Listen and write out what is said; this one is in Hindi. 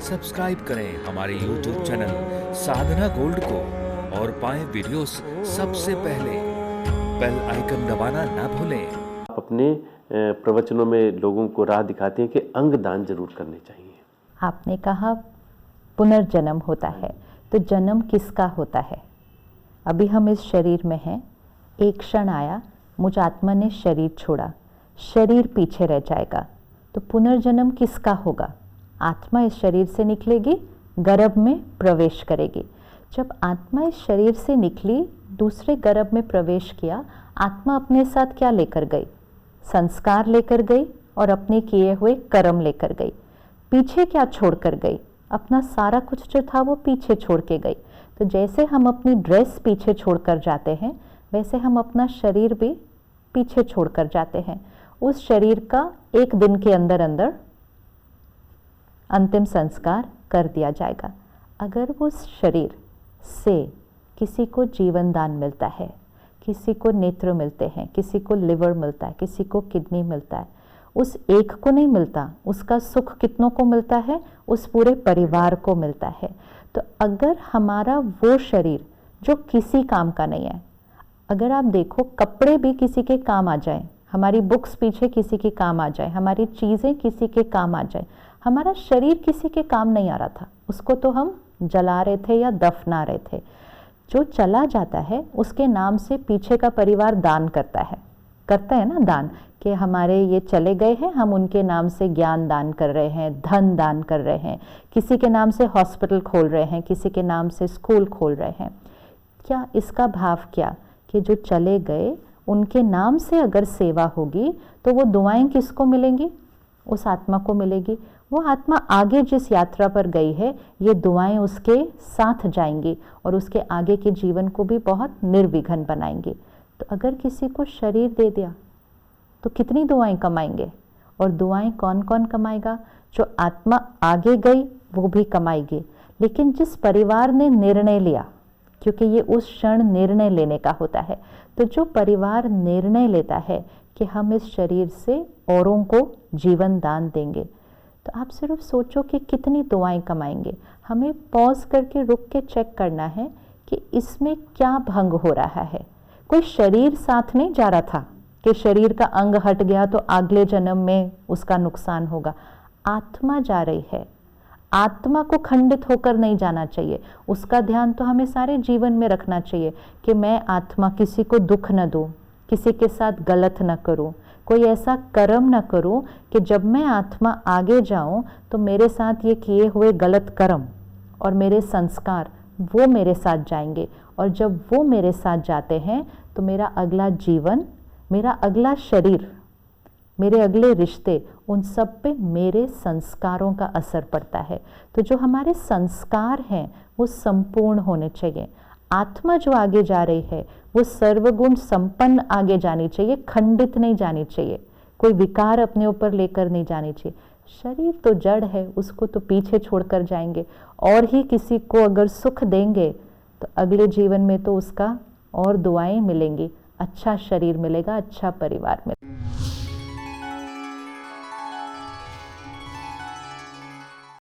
सब्सक्राइब करें हमारे YouTube चैनल साधना गोल्ड को और पाएं वीडियोस सबसे पहले। बेल आइकन दबाना ना भूलें। आप अपने प्रवचनों में लोगों को राह दिखाते हैं कि अंग दान जरूर करने चाहिए। आपने कहा पुनर्जन्म होता है, तो जन्म किसका होता है? अभी हम इस शरीर में हैं, एक क्षण आया, मुझ आत्मा ने शरीर छोड़ा, शरीर पीछे रह जाएगा, तो पुनर्जन्म किसका होगा? आत्मा इस शरीर से निकलेगी, गर्भ में प्रवेश करेगी। जब आत्मा इस शरीर से निकली, दूसरे गर्भ में प्रवेश किया, आत्मा अपने साथ क्या लेकर गई? संस्कार लेकर गई और अपने किए हुए कर्म लेकर गई। पीछे क्या छोड़कर गई? अपना सारा कुछ जो था वो पीछे छोड़ के गई। तो जैसे हम अपनी ड्रेस पीछे छोड़कर जाते हैं, वैसे हम अपना शरीर भी पीछे छोड़कर जाते हैं। उस शरीर का एक दिन के अंदर अंदर अंतिम संस्कार कर दिया जाएगा। अगर वो शरीर से किसी को जीवन दान मिलता है, किसी को नेत्र मिलते हैं, किसी को लिवर मिलता है, किसी को किडनी मिलता है, उस एक को नहीं मिलता, उसका सुख कितनों को मिलता है? उस पूरे परिवार को मिलता है। तो अगर हमारा वो शरीर जो किसी काम का नहीं है, अगर आप देखो कपड़े भी किसी के काम आ जाए, हमारी बुक्स पीछे किसी के काम आ जाए, हमारी चीज़ें किसी के काम आ जाए, हमारा शरीर किसी के काम नहीं आ रहा था, उसको तो हम जला रहे थे या दफना रहे थे। जो चला जाता है उसके नाम से पीछे का परिवार दान करता है ना दान, कि हमारे ये चले गए हैं, हम उनके नाम से ज्ञान दान कर रहे हैं, धन दान कर रहे हैं, किसी के नाम से हॉस्पिटल खोल रहे हैं, किसी के नाम से स्कूल खोल रहे हैं। क्या इसका भाव क्या कि जो चले गए उनके नाम से अगर सेवा होगी तो वो दुआएं किसको मिलेंगी? उस आत्मा को मिलेगी। वो आत्मा आगे जिस यात्रा पर गई है, ये दुआएं उसके साथ जाएंगी और उसके आगे के जीवन को भी बहुत निर्विघ्न बनाएंगी। तो अगर किसी को शरीर दे दिया तो कितनी दुआएं कमाएंगे? और दुआएं कौन कौन कमाएगा? जो आत्मा आगे गई वो भी कमाएगी। लेकिन जिस परिवार ने निर्णय लिया, क्योंकि ये उस क्षण निर्णय लेने का होता है, तो जो परिवार निर्णय लेता है कि हम इस शरीर से औरों को जीवन दान देंगे, तो आप सिर्फ सोचो कि कितनी दुआएं कमाएंगे। हमें पॉज करके रुक के चेक करना है कि इसमें क्या भंग हो रहा है। कोई शरीर साथ नहीं जा रहा था कि शरीर का अंग हट गया तो अगले जन्म में उसका नुकसान होगा। आत्मा जा रही है, आत्मा को खंडित होकर नहीं जाना चाहिए। उसका ध्यान तो हमें सारे जीवन में रखना चाहिए कि मैं आत्मा किसी को दुख न दूं, किसी के साथ गलत न करूं, कोई ऐसा कर्म न करूं कि जब मैं आत्मा आगे जाऊं तो मेरे साथ ये किए हुए गलत कर्म और मेरे संस्कार वो मेरे साथ जाएंगे। और जब वो मेरे साथ जाते हैं तो मेरा अगला जीवन, मेरा अगला शरीर, मेरे अगले रिश्ते, उन सब पे मेरे संस्कारों का असर पड़ता है। तो जो हमारे संस्कार हैं वो संपूर्ण होने चाहिए। आत्मा जो आगे जा रही है वो सर्वगुण संपन्न आगे जानी चाहिए, खंडित नहीं जानी चाहिए, कोई विकार अपने ऊपर लेकर नहीं जानी चाहिए। शरीर तो जड़ है, उसको तो पीछे छोड़कर जाएंगे, और ही किसी को अगर सुख देंगे तो अगले जीवन में तो उसका और दुआएं मिलेंगी, अच्छा शरीर मिलेगा, अच्छा परिवार मिलेगा।